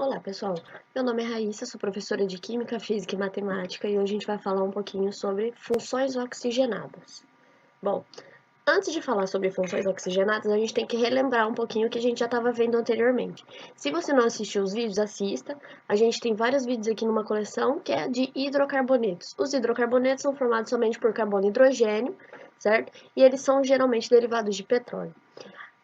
Olá, pessoal. Meu nome é Raíssa, sou professora de Química, Física e Matemática e hoje a gente vai falar um pouquinho sobre funções oxigenadas. Bom, antes de falar sobre funções oxigenadas, a gente tem que relembrar um pouquinho o que a gente já estava vendo anteriormente. Se você não assistiu os vídeos, assista. A gente tem vários vídeos aqui numa coleção que é de hidrocarbonetos. Os hidrocarbonetos são formados somente por carbono e hidrogênio, certo? E eles são geralmente derivados de petróleo.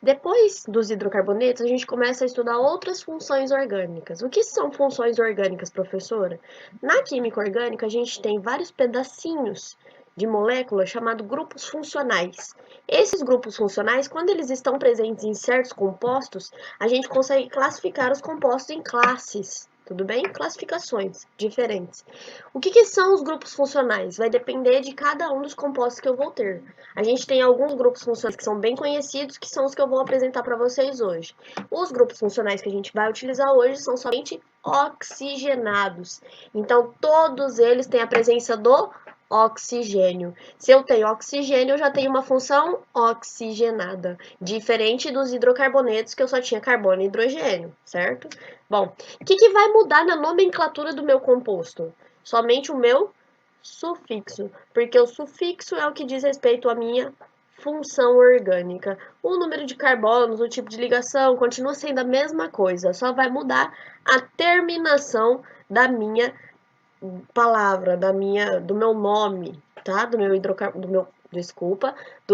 Depois dos hidrocarbonetos, a gente começa a estudar outras funções orgânicas. O que são funções orgânicas, professora? Na química orgânica, a gente tem vários pedacinhos de moléculas chamados grupos funcionais. Esses grupos funcionais, quando eles estão presentes em certos compostos, a gente consegue classificar os compostos em classes. Tudo bem? Classificações diferentes. O que são os grupos funcionais? Vai depender de cada um dos compostos que eu vou ter. A gente tem alguns grupos funcionais que são bem conhecidos, que são os que eu vou apresentar para vocês hoje. Os grupos funcionais que a gente vai utilizar hoje são somente oxigenados. Então, todos eles têm a presença do oxigênio. Se eu tenho oxigênio, eu já tenho uma função oxigenada, diferente dos hidrocarbonetos, que eu só tinha carbono e hidrogênio, certo? Bom, o que vai mudar na nomenclatura do meu composto? Somente o meu sufixo, porque o sufixo é o que diz respeito à minha função orgânica. O número de carbonos, o tipo de ligação, continua sendo a mesma coisa, só vai mudar a terminação da minha palavra, do meu nome, tá? Do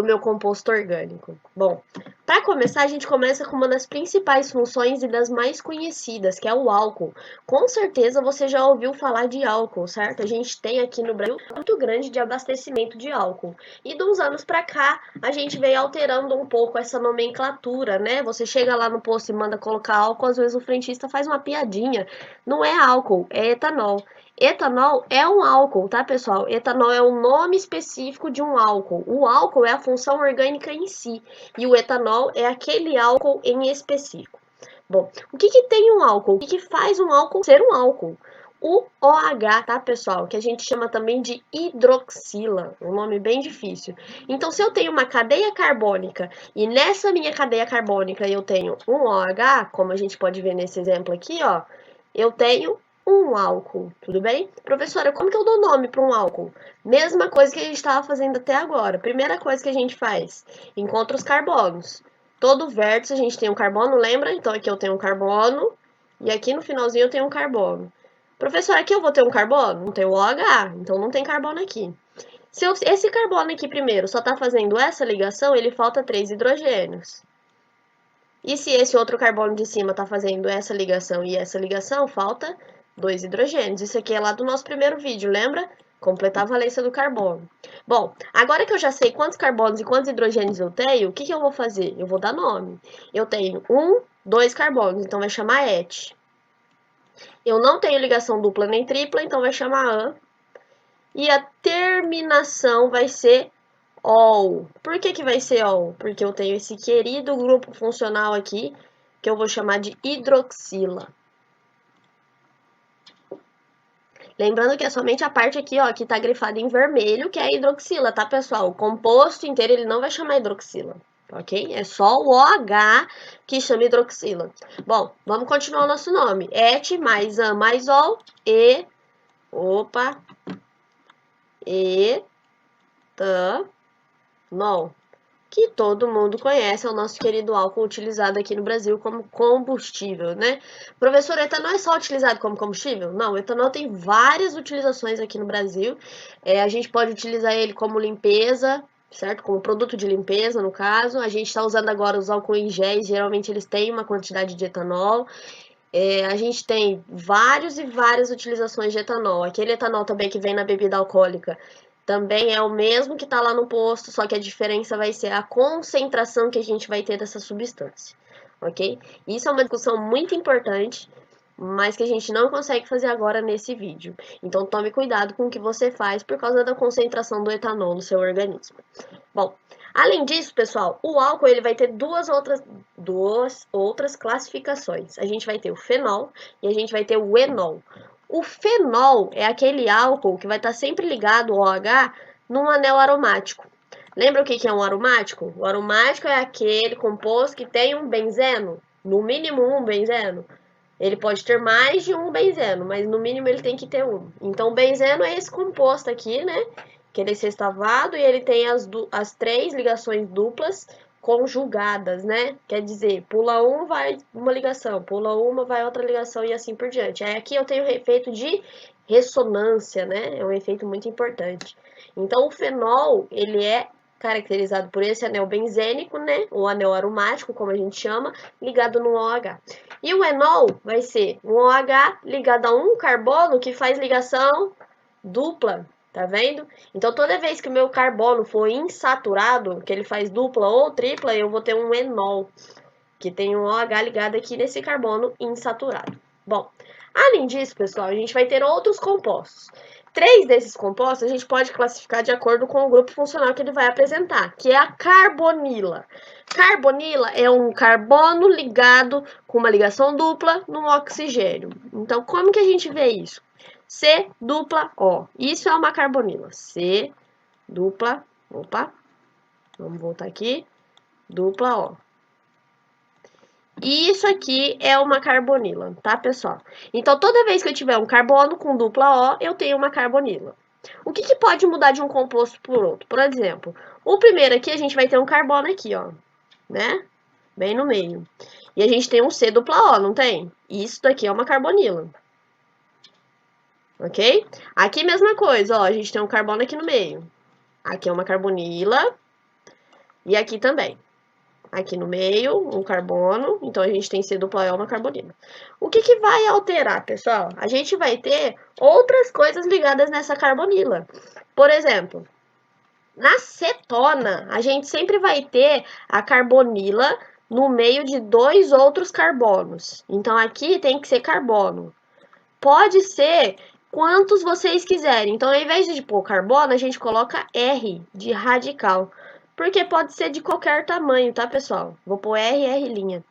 meu composto orgânico. Bom, para começar, a gente começa com uma das principais funções e das mais conhecidas, que é o álcool. Com certeza você já ouviu falar de álcool, certo? A gente tem aqui no Brasil muito grande de abastecimento de álcool. E de uns anos para cá, a gente veio alterando um pouco essa nomenclatura, né? Você chega lá no posto e manda colocar álcool, às vezes o frentista faz uma piadinha. Não é álcool, é etanol. Etanol é um álcool, tá, pessoal? Etanol é um nome específico de um álcool. O álcool é a função orgânica em si e o etanol é aquele álcool em específico. Bom, o que tem um álcool? O que faz um álcool ser um álcool? O OH, tá, pessoal? Que a gente chama também de hidroxila, um nome bem difícil. Então, se eu tenho uma cadeia carbônica e nessa minha cadeia carbônica eu tenho um OH, como a gente pode ver nesse exemplo aqui, ó, eu tenho um álcool, tudo bem? Professora, como que eu dou nome para um álcool? Mesma coisa que a gente estava fazendo até agora. Primeira coisa que a gente faz, encontra os carbonos. Todo vértice a gente tem um carbono, lembra? Então aqui eu tenho um carbono e aqui no finalzinho eu tenho um carbono. Professora, aqui eu vou ter um carbono? Não tem o OH, então não tem carbono aqui. Se esse carbono aqui primeiro só está fazendo essa ligação, ele falta 3 hidrogênios. E se esse outro carbono de cima está fazendo essa ligação e essa ligação, falta 2 hidrogênios. Isso aqui é lá do nosso primeiro vídeo, lembra? Completar a valência do carbono. Bom, agora que eu já sei quantos carbonos e quantos hidrogênios eu tenho, o que eu vou fazer? Eu vou dar nome. Eu tenho 2 carbonos, então vai chamar et. Eu não tenho ligação dupla nem tripla, então vai chamar an. E a terminação vai ser ol. Por que vai ser ol? Porque eu tenho esse querido grupo funcional aqui, que eu vou chamar de hidroxila. Lembrando que é somente a parte aqui, ó, que tá grifada em vermelho, que é a hidroxila, tá, pessoal? O composto inteiro, ele não vai chamar hidroxila, ok? É só o OH que chama hidroxila. Bom, vamos continuar o nosso nome. Et mais an mais ol, etanol, que todo mundo conhece, é o nosso querido álcool utilizado aqui no Brasil como combustível, né? Professor, etanol é só utilizado como combustível? Não, o etanol tem várias utilizações aqui no Brasil. A gente pode utilizar ele como limpeza, certo? Como produto de limpeza, no caso. A gente está usando agora os álcool em géis, geralmente eles têm uma quantidade de etanol. A gente tem várias e várias utilizações de etanol. Aquele etanol também que vem na bebida alcoólica também é o mesmo que está lá no posto, só que a diferença vai ser a concentração que a gente vai ter dessa substância, ok? Isso é uma discussão muito importante, mas que a gente não consegue fazer agora nesse vídeo. Então tome cuidado com o que você faz por causa da concentração do etanol no seu organismo. Bom, além disso, pessoal, o álcool ele vai ter duas outras classificações. A gente vai ter o fenol e a gente vai ter o enol. O fenol é aquele álcool que vai estar sempre ligado, o OH, num anel aromático. Lembra o que é um aromático? O aromático é aquele composto que tem um benzeno, no mínimo um benzeno. Ele pode ter mais de um benzeno, mas no mínimo ele tem que ter um. Então, o benzeno é esse composto aqui, né? Que ele é sextavado e ele tem as 3 ligações duplas conjugadas, né? Quer dizer, pula um, vai uma ligação, pula uma, vai outra ligação e assim por diante. Aí aqui eu tenho o efeito de ressonância, né? É um efeito muito importante. Então, o fenol, ele é caracterizado por esse anel benzênico, né? Ou anel aromático, como a gente chama, ligado no OH. E o enol vai ser um OH ligado a um carbono que faz ligação dupla, tá vendo? Então, toda vez que o meu carbono for insaturado, que ele faz dupla ou tripla, eu vou ter um enol, que tem um OH ligado aqui nesse carbono insaturado. Bom, além disso, pessoal, a gente vai ter outros compostos. 3 desses compostos a gente pode classificar de acordo com o grupo funcional que ele vai apresentar, que é a carbonila. Carbonila é um carbono ligado com uma ligação dupla no oxigênio. Então, como que a gente vê isso? C dupla O. Isso é uma carbonila. C dupla, opa, vamos voltar aqui, dupla O. E isso aqui é uma carbonila, tá, pessoal? Então, toda vez que eu tiver um carbono com dupla O, eu tenho uma carbonila. O que pode mudar de um composto por outro? Por exemplo, o primeiro aqui, a gente vai ter um carbono aqui, ó, né? Bem no meio. E a gente tem um C dupla O, não tem? Isso daqui é uma carbonila. Ok? Aqui, mesma coisa, ó, a gente tem um carbono aqui no meio. Aqui é uma carbonila. E aqui também. Aqui no meio, um carbono. Então, a gente tem C dupla O, uma carbonila. O que vai alterar, pessoal? A gente vai ter outras coisas ligadas nessa carbonila. Por exemplo, na cetona, a gente sempre vai ter a carbonila no meio de 2 outros carbonos. Então, aqui tem que ser carbono. Pode ser quantos vocês quiserem. Então, ao invés de pôr carbono, a gente coloca R de radical. Porque pode ser de qualquer tamanho, tá, pessoal? Vou pôr R, R'.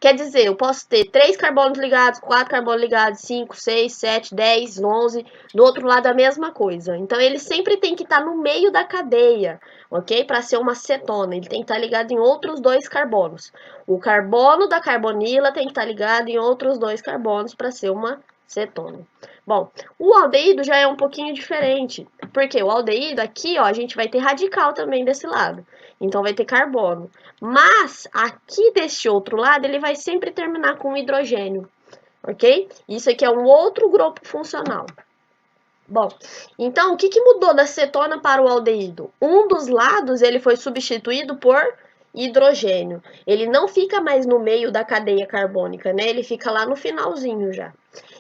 Quer dizer, eu posso ter 3 carbonos ligados, 4 carbonos ligados, 5, 6, 7, 10, 11. Do outro lado, a mesma coisa. Então, ele sempre tem que estar no meio da cadeia, ok? Para ser uma cetona, ele tem que estar ligado em outros 2 carbonos. O carbono da carbonila tem que estar ligado em outros 2 carbonos para ser uma cetona. Bom, o aldeído já é um pouquinho diferente, porque o aldeído aqui, ó, a gente vai ter radical também desse lado, então vai ter carbono. Mas aqui deste outro lado, ele vai sempre terminar com hidrogênio, ok? Isso aqui é um outro grupo funcional. Bom, então o que mudou da cetona para o aldeído? Um dos lados ele foi substituído por hidrogênio. Ele não fica mais no meio da cadeia carbônica, né? Ele fica lá no finalzinho já.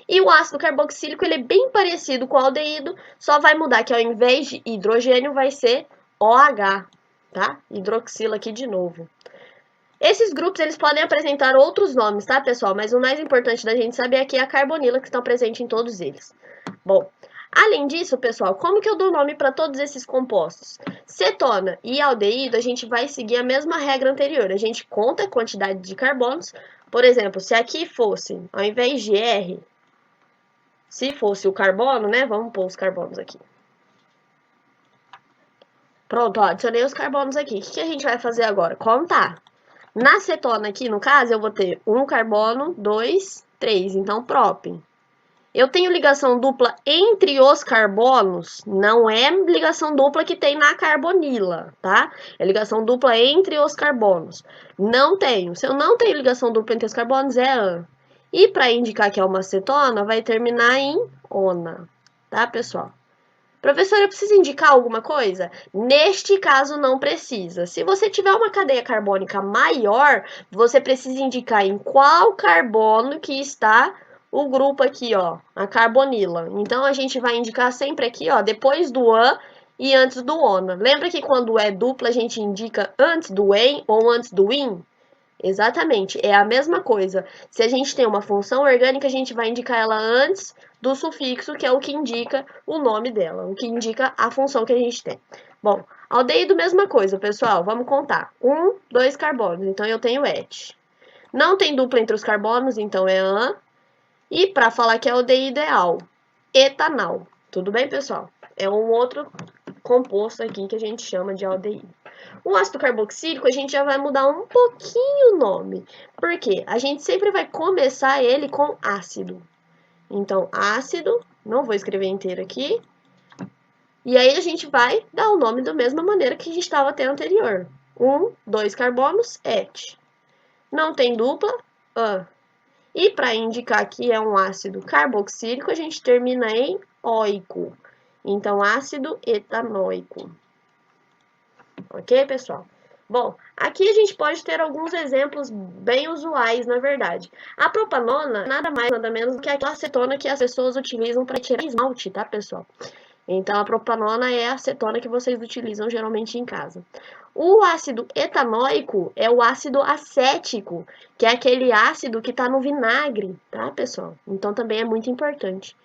E o ácido carboxílico ele é bem parecido com o aldeído, só vai mudar que ao invés de hidrogênio vai ser OH, tá? Hidroxila aqui de novo. Esses grupos eles podem apresentar outros nomes, tá, pessoal? Mas o mais importante da gente saber aqui é a carbonila que estão presentes em todos eles. Bom, além disso, pessoal, como que eu dou nome para todos esses compostos? Cetona e aldeído, a gente vai seguir a mesma regra anterior. A gente conta a quantidade de carbonos. Por exemplo, se aqui fosse, ao invés de R, se fosse o carbono, né? Vamos pôr os carbonos aqui. Pronto, ó, adicionei os carbonos aqui. O que a gente vai fazer agora? Contar. Na cetona aqui, no caso, eu vou ter um carbono, 2, 3. Então, prop. Eu tenho ligação dupla entre os carbonos, não é ligação dupla que tem na carbonila, tá? É ligação dupla entre os carbonos. Não tenho. Se eu não tenho ligação dupla entre os carbonos, é AN. E para indicar que é uma cetona, vai terminar em ona, tá, pessoal? Professora, eu preciso indicar alguma coisa? Neste caso, não precisa. Se você tiver uma cadeia carbônica maior, você precisa indicar em qual carbono que está o grupo aqui, ó, a carbonila. Então, a gente vai indicar sempre aqui, ó, depois do AN e antes do ONA. Lembra que quando é dupla, a gente indica antes do EN ou antes do IN? Exatamente, é a mesma coisa. Se a gente tem uma função orgânica, a gente vai indicar ela antes do sufixo, que é o que indica o nome dela, o que indica a função que a gente tem. Bom, aldeído, mesma coisa, pessoal. Vamos contar. 1, 2 carbonos, então eu tenho et. Não tem dupla entre os carbonos, então é an. E para falar que é aldeído é al. Etanal. Tudo bem, pessoal? É um outro composto aqui que a gente chama de aldeído. O ácido carboxílico, a gente já vai mudar um pouquinho o nome. Por quê? A gente sempre vai começar ele com ácido. Então, ácido, não vou escrever inteiro aqui. E aí a gente vai dar o nome da mesma maneira que a gente estava até anterior. 2 carbonos, et. Não tem dupla, an. E para indicar que é um ácido carboxílico, a gente termina em óico. Então, ácido etanóico. Ok, pessoal? Bom, aqui a gente pode ter alguns exemplos bem usuais, na verdade. A propanona, nada mais, nada menos do que aquela acetona que as pessoas utilizam para tirar esmalte, tá, pessoal? Então, a propanona é a acetona que vocês utilizam geralmente em casa. O ácido etanóico é o ácido acético, que é aquele ácido que está no vinagre, tá, pessoal? Então, também é muito importante.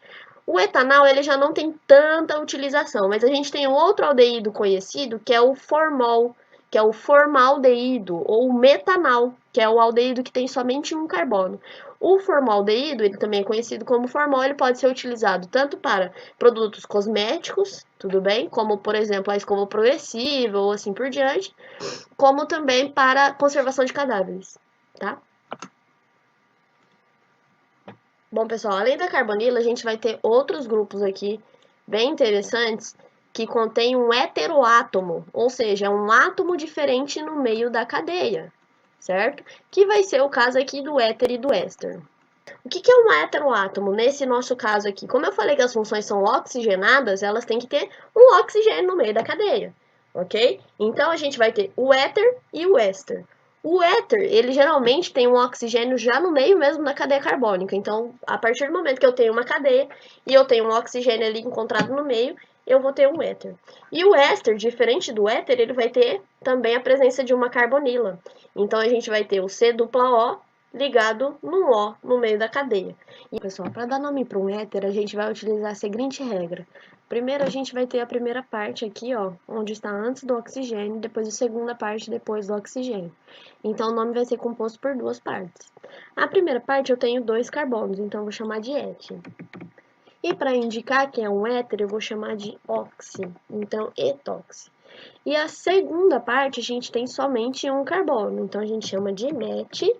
O etanol, ele já não tem tanta utilização, mas a gente tem um outro aldeído conhecido, que é o formol, que é o formaldeído, ou o metanol, que é o aldeído que tem somente um carbono. O formaldeído, ele também é conhecido como formol, ele pode ser utilizado tanto para produtos cosméticos, tudo bem, como por exemplo a escova progressiva ou assim por diante, como também para conservação de cadáveres, tá? Bom, pessoal, além da carbonila, a gente vai ter outros grupos aqui bem interessantes que contêm um heteroátomo, ou seja, um átomo diferente no meio da cadeia, certo? Que vai ser o caso aqui do éter e do éster. O que é um heteroátomo nesse nosso caso aqui? Como eu falei que as funções são oxigenadas, elas têm que ter um oxigênio no meio da cadeia, ok? Então, a gente vai ter o éter e o éster. O éter, ele geralmente tem um oxigênio já no meio mesmo da cadeia carbônica. Então, a partir do momento que eu tenho uma cadeia e eu tenho um oxigênio ali encontrado no meio, eu vou ter um éter. E o éster, diferente do éter, ele vai ter também a presença de uma carbonila. Então, a gente vai ter o C-O ligado no O no meio da cadeia. E, pessoal, para dar nome para um éter, a gente vai utilizar a seguinte regra. Primeiro, a gente vai ter a primeira parte aqui, ó, onde está antes do oxigênio, depois a segunda parte depois do oxigênio. Então, o nome vai ser composto por duas partes. A primeira parte eu tenho 2 carbonos, então eu vou chamar de et. E para indicar que é um éter, eu vou chamar de oxi, então etoxi. E a segunda parte a gente tem somente um carbono, então a gente chama de met.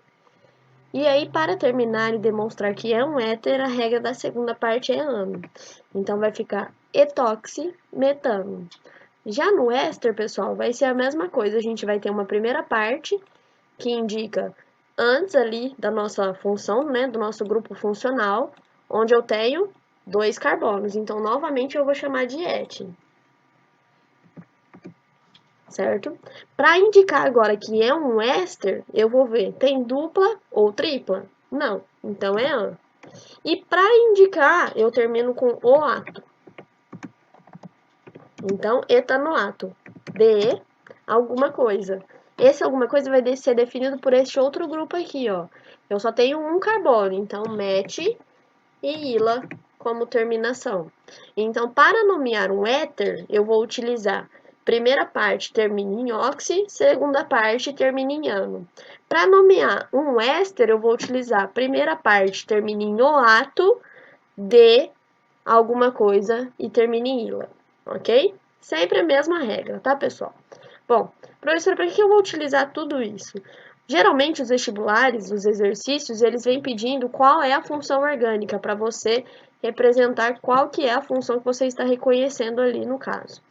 E aí, para terminar e demonstrar que é um éter, a regra da segunda parte é ano. Então, vai ficar etoximetano. Já no éster, pessoal, vai ser a mesma coisa. A gente vai ter uma primeira parte que indica antes ali da nossa função, né, do nosso grupo funcional, onde eu tenho 2 carbonos. Então, novamente, eu vou chamar de et. Certo? Para indicar agora que é um éster, eu vou ver, tem dupla ou tripla? Não, então é an. E para indicar, eu termino com oato. Então, etanoato, de alguma coisa. Esse alguma coisa vai ser definido por este outro grupo aqui, ó. Eu só tenho um carbono, então met e ila como terminação. Então, para nomear um éter, eu vou utilizar primeira parte termina em oxi, segunda parte termina em ano. Para nomear um éster, eu vou utilizar primeira parte termina em oato, de alguma coisa e termina em ila, ok? Sempre a mesma regra, tá, pessoal? Bom, professora, para que eu vou utilizar tudo isso? Geralmente, os vestibulares, os exercícios, eles vêm pedindo qual é a função orgânica para você representar qual que é a função que você está reconhecendo ali no caso.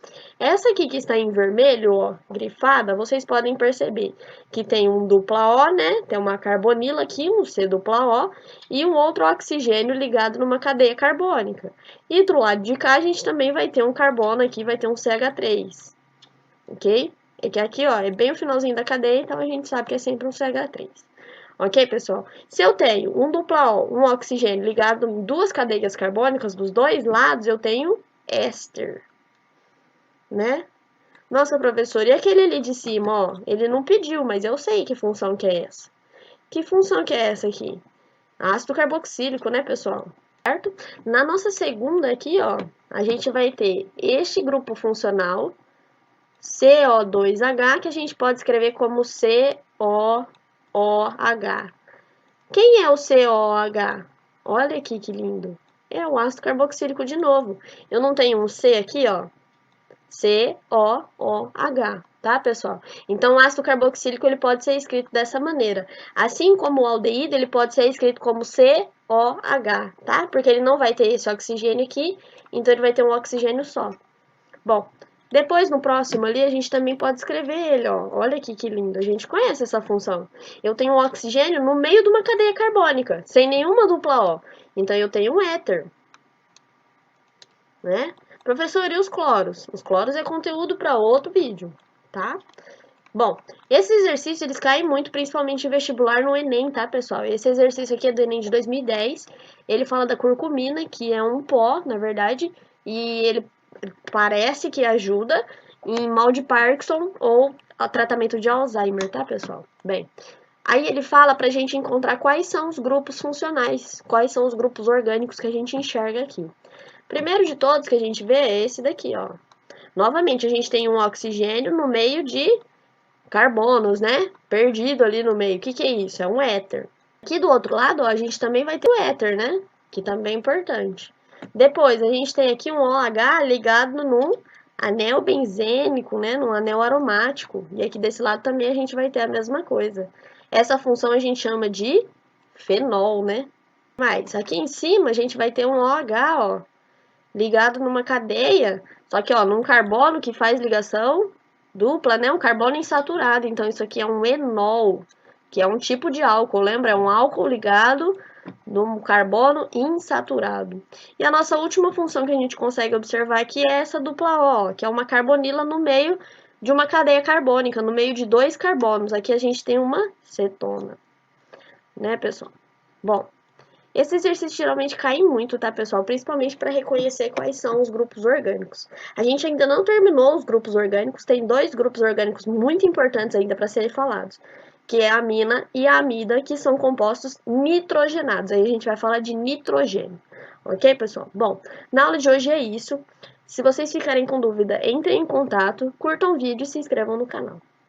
Essa aqui que está em vermelho, ó, grifada, vocês podem perceber que tem um dupla O, né? Tem uma carbonila aqui, um C dupla O, e um outro oxigênio ligado numa cadeia carbônica. E do lado de cá a gente também vai ter um carbono aqui, vai ter um CH3, ok? É que aqui, ó, é bem o finalzinho da cadeia, então a gente sabe que é sempre um CH3. Ok, pessoal? Se eu tenho um dupla O, um oxigênio ligado em duas cadeias carbônicas dos dois lados, eu tenho éster, né? Nossa, professor, e aquele ali de cima, ó? Ele não pediu, mas eu sei que função que é essa. Que função que é essa aqui? Ácido carboxílico, né, pessoal? Certo? Na nossa segunda aqui, ó, a gente vai ter este grupo funcional, CO2H, que a gente pode escrever como COOH. Quem é o COOH? Olha aqui que lindo. É o ácido carboxílico de novo. Eu não tenho um C aqui, ó. COOH, tá? tá, pessoal? Então, o ácido carboxílico, ele pode ser escrito dessa maneira. Assim como o aldeído, ele pode ser escrito como COH, tá? Porque ele não vai ter esse oxigênio aqui, então ele vai ter um oxigênio só. Bom, depois no próximo ali, a gente também pode escrever ele, ó. Olha aqui que lindo, a gente conhece essa função. Eu tenho um oxigênio no meio de uma cadeia carbônica, sem nenhuma dupla O. Então, eu tenho um éter, né? Professor, e os cloros? Os cloros é conteúdo para outro vídeo, tá? Bom, esse exercício eles caem muito, principalmente em vestibular no Enem, tá, pessoal? Esse exercício aqui é do Enem de 2010. Ele fala da curcumina, que é um pó, na verdade, e ele parece que ajuda em mal de Parkinson ou tratamento de Alzheimer, tá, pessoal? Bem, aí ele fala pra gente encontrar quais são os grupos funcionais, quais são os grupos orgânicos que a gente enxerga aqui. Primeiro de todos que a gente vê é esse daqui, ó. Novamente, a gente tem um oxigênio no meio de carbonos, né? Perdido ali no meio. O que é isso? É um éter. Aqui do outro lado, ó, a gente também vai ter o éter, né? Que também é importante. Depois, a gente tem aqui um OH ligado num anel benzênico, né? Num anel aromático. E aqui desse lado também a gente vai ter a mesma coisa. Essa função a gente chama de fenol, né? Mas aqui em cima a gente vai ter um OH, ó, ligado numa cadeia, só que, ó, num carbono que faz ligação dupla, né? Um carbono insaturado. Então, isso aqui é um enol, que é um tipo de álcool, lembra? É um álcool ligado num carbono insaturado. E a nossa última função que a gente consegue observar aqui é essa dupla O, que é uma carbonila no meio de uma cadeia carbônica, no meio de dois carbonos. Aqui a gente tem uma cetona, né, pessoal? Bom, esse exercício geralmente cai muito, tá, pessoal? Principalmente para reconhecer quais são os grupos orgânicos. A gente ainda não terminou os grupos orgânicos, tem dois grupos orgânicos muito importantes ainda para serem falados, que é a amina e a amida, que são compostos nitrogenados. Aí a gente vai falar de nitrogênio, ok, pessoal? Bom, na aula de hoje é isso. Se vocês ficarem com dúvida, entrem em contato, curtam o vídeo e se inscrevam no canal.